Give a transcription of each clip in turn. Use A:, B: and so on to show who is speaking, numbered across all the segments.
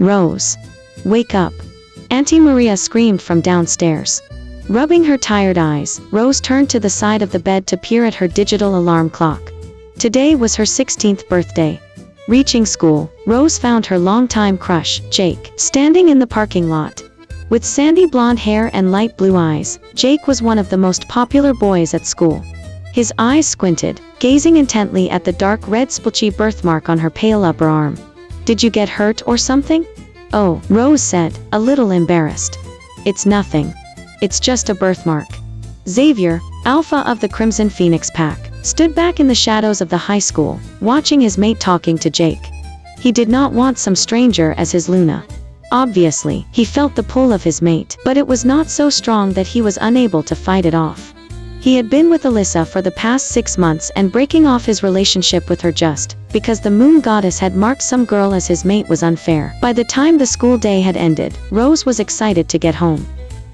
A: Rose. Wake up. Auntie Maria screamed from downstairs. Rubbing her tired eyes, Rose turned to the side of the bed to peer at her digital alarm clock. Today was her 16th birthday. Reaching school, Rose found her longtime crush, Jake, standing in the parking lot. With sandy blonde hair and light blue eyes, Jake was one of the most popular boys at school. His eyes squinted, gazing intently at the dark red splotchy birthmark on her pale upper arm. "Did you get hurt or something?" "Oh," Rose said, a little embarrassed. "It's nothing. It's just a birthmark." Xavier, alpha of the Crimson Phoenix pack, stood back in the shadows of the high school, watching his mate talking to Jake. He did not want some stranger as his Luna. Obviously, he felt the pull of his mate, but it was not so strong that he was unable to fight it off. He had been with Alyssa for the past 6 months, and breaking off his relationship with her just because the moon goddess had marked some girl as his mate was unfair. By the time the school day had ended, Rose was excited to get home.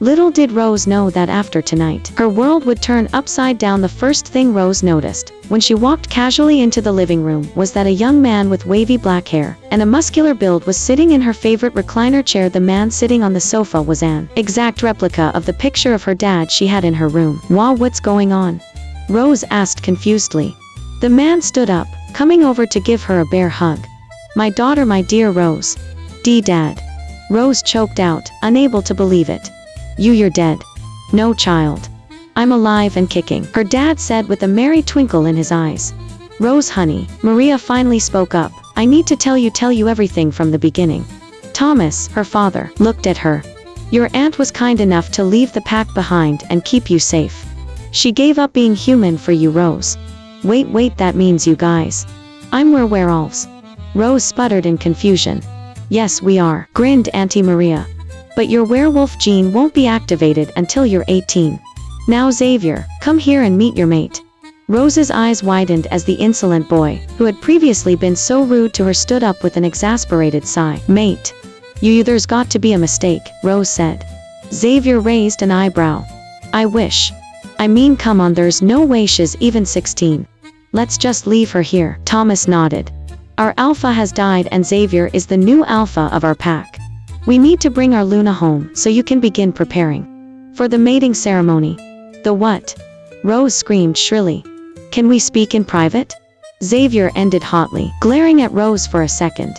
A: Little did Rose know that after tonight, her world would turn upside down. The first thing Rose noticed, when she walked casually into the living room, was that a young man with wavy black hair and a muscular build was sitting in her favorite recliner chair. The man sitting on the sofa was an exact replica of the picture of her dad she had in her room. "Wow, what's going on?" Rose asked confusedly. The man stood up, coming over to give her a bear hug. "My daughter, my dear Rose." "Dad." Rose choked out, unable to believe it. You're dead." "No, child. I'm alive and kicking," her dad said with a merry twinkle in his eyes. "Rose, honey," Maria finally spoke up, "I need to tell you everything from the beginning." Thomas, her father, looked at her. "Your aunt was kind enough to leave the pack behind and keep you safe. She gave up being human for you, Rose." Wait, that means you guys. We're werewolves." Rose sputtered in confusion. "Yes, we are," grinned Auntie Maria. "But your werewolf gene won't be activated until you're 18. Now Xavier, come here and meet your mate." Rose's eyes widened as the insolent boy, who had previously been so rude to her, stood up with an exasperated sigh. "Mate? There's got to be a mistake," Rose said. Xavier raised an eyebrow. "I wish. Come on, there's no way she's even 16. Let's just leave her here." Thomas nodded. "Our alpha has died and Xavier is the new alpha of our pack. We need to bring our Luna home so you can begin preparing for the mating ceremony." "The what?" Rose screamed shrilly. "Can we speak in private?" Xavier ended hotly, glaring at Rose for a second.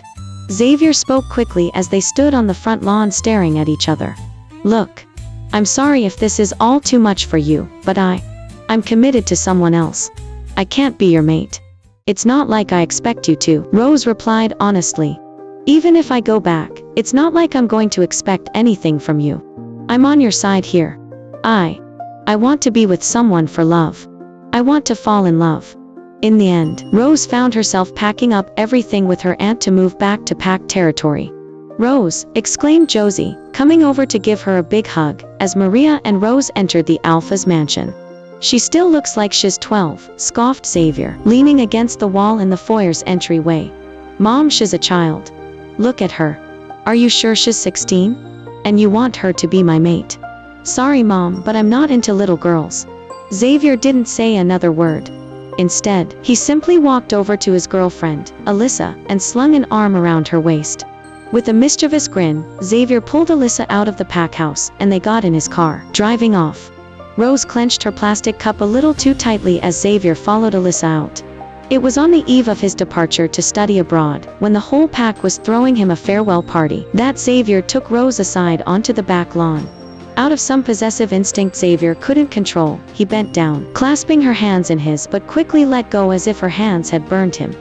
A: Xavier spoke quickly as they stood on the front lawn staring at each other. "Look, I'm sorry if this is all too much for you, but I'm committed to someone else. I can't be your mate." "It's not like I expect you to," Rose replied honestly. "Even if I go back, it's not like I'm going to expect anything from you. I'm on your side here. I want to be with someone for love. I want to fall in love." In the end, Rose found herself packing up everything with her aunt to move back to pack territory. "Rose," exclaimed Josie, coming over to give her a big hug, as Maria and Rose entered the Alpha's mansion. "She still looks like she's 12, scoffed Xavier, leaning against the wall in the foyer's entryway. "Mom, she's a child. Look at her. Are you sure she's 16? And you want her to be my mate?" "Sorry, Mom, but I'm not into little girls." Xavier didn't say another word. Instead, he simply walked over to his girlfriend, Alyssa, and slung an arm around her waist. With a mischievous grin, Xavier pulled Alyssa out of the pack house, and they got in his car, driving off. Rose clenched her plastic cup a little too tightly as Xavier followed Alyssa out. It was on the eve of his departure to study abroad, when the whole pack was throwing him a farewell party, that Xavier took Rose aside onto the back lawn. Out of some possessive instinct Xavier couldn't control, he bent down, clasping her hands in his, but quickly let go as if her hands had burned him.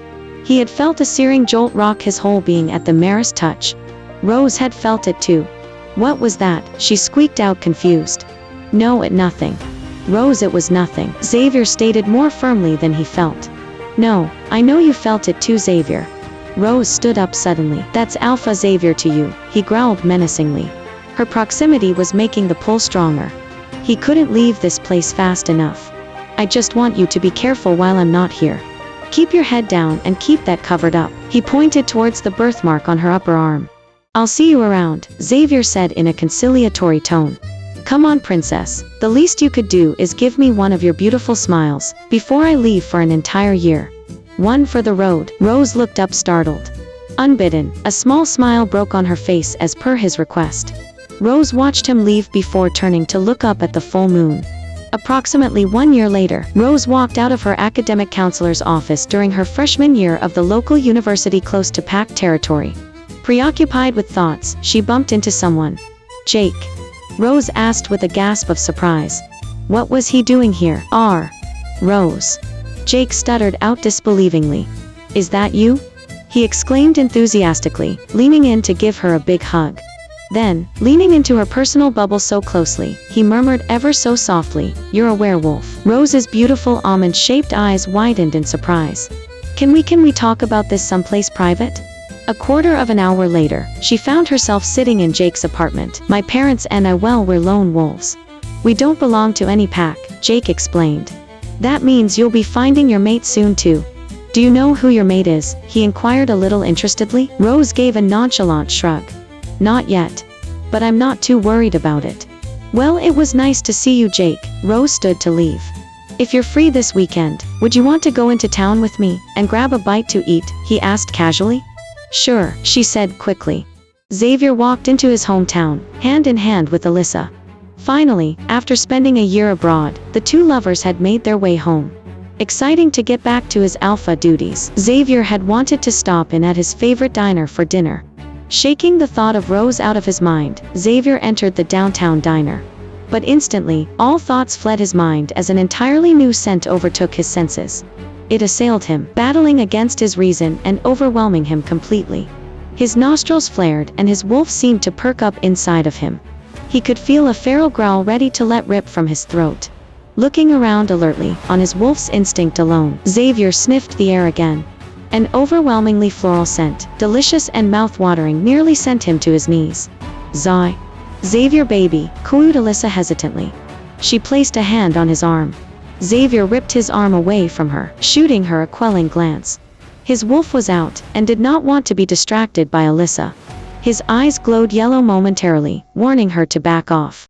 A: He had felt a searing jolt rock his whole being at the merest touch. Rose had felt it too. "What was that?" she squeaked out, confused. "No, nothing. Rose, it was nothing," Xavier stated more firmly than he felt. "No, I know you felt it too, Xavier." Rose stood up suddenly. "That's Alpha Xavier to you," he growled menacingly. Her proximity was making the pull stronger. He couldn't leave this place fast enough. "I just want you to be careful while I'm not here. Keep your head down and keep that covered up." He pointed towards the birthmark on her upper arm. "I'll see you around," Xavier said in a conciliatory tone. "Come on, princess, the least you could do is give me one of your beautiful smiles, before I leave for an entire year. One for the road." Rose looked up startled. Unbidden, a small smile broke on her face as per his request. Rose watched him leave before turning to look up at the full moon. Approximately 1 year later, Rose walked out of her academic counselor's office during her freshman year of the local university close to packed territory. Preoccupied with thoughts, she bumped into someone. Jake. Rose asked with a gasp of surprise. What was he doing here? Rose. Jake stuttered out disbelievingly. Is that you? He exclaimed enthusiastically, leaning in to give her a big hug. Then, leaning into her personal bubble so closely, he murmured ever so softly, "You're a werewolf." Rose's beautiful almond-shaped eyes widened in surprise. Can we talk about this someplace private? A quarter of an hour later, she found herself sitting in Jake's apartment. My parents and I, we're lone wolves. We don't belong to any pack, Jake explained. That means you'll be finding your mate soon too. Do you know who your mate is? He inquired a little interestedly. Rose gave a nonchalant shrug. Not yet. But I'm not too worried about it. Well, it was nice to see you, Jake. Rose stood to leave. If you're free this weekend, would you want to go into town with me and grab a bite to eat? He asked casually. Sure, she said quickly. Xavier walked into his hometown, hand in hand with Alyssa. Finally, after spending a year abroad, the two lovers had made their way home. Exciting to get back to his alpha duties, Xavier had wanted to stop in at his favorite diner for dinner. Shaking the thought of Rose out of his mind, Xavier entered the downtown diner. But instantly, all thoughts fled his mind as an entirely new scent overtook his senses. It assailed him, battling against his reason and overwhelming him completely. His nostrils flared and his wolf seemed to perk up inside of him. He could feel a feral growl ready to let rip from his throat. Looking around alertly, on his wolf's instinct alone, Xavier sniffed the air again. An overwhelmingly floral scent, delicious and mouth-watering, nearly sent him to his knees. Zai. Xavier baby, cooed Alyssa hesitantly. She placed a hand on his arm. Xavier ripped his arm away from her, shooting her a quelling glance. His wolf was out, and did not want to be distracted by Alyssa. His eyes glowed yellow momentarily, warning her to back off.